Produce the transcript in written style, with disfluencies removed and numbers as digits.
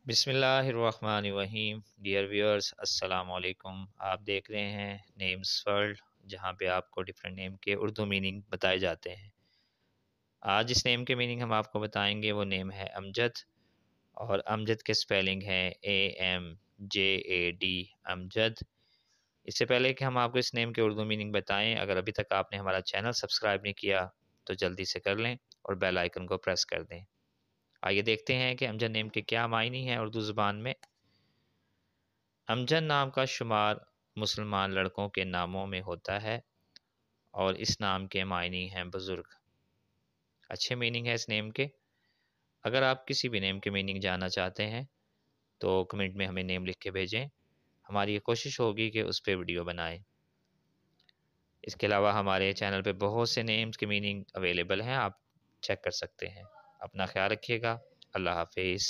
बिस्मिल्लाहिर्रहमानिर्रहीम। Dear viewers, अस्सलाम वालेकुम। आप देख रहे हैं नेम्स वर्ल्ड, जहां पे आपको डिफरेंट नेम के उर्दू मीनिंग बताए जाते हैं। आज इस नेम के मीनिंग हम आपको बताएंगे। वो नेम है अमजद, और अमजद के स्पेलिंग है AMJAD, अमजद। इससे पहले कि हम आपको इस नेम के उर्दू मीनिंग बताएं, अगर अभी तक आपने हमारा चैनल सब्सक्राइब नहीं किया तो जल्दी से कर लें और बेल आइकन को प्रेस कर दें। आइए देखते हैं कि अमजद नेम के क्या मायने हैं उर्दू ज़ुबान में। अमजद नाम का शुमार मुसलमान लड़कों के नामों में होता है, और इस नाम के मायने हैं बुज़ुर्ग। अच्छे मीनिंग है इस नेम के। अगर आप किसी भी नेम के मीनिंग जानना चाहते हैं तो कमेंट में हमें नेम लिख के भेजें। हमारी ये कोशिश होगी कि उस पर वीडियो बनाएं। इसके अलावा हमारे चैनल पे बहुत से नेम्स के मीनिंग अवेलेबल हैं, आप चेक कर सकते हैं। अपना ख्याल रखिएगा। अल्लाह हाफिज़।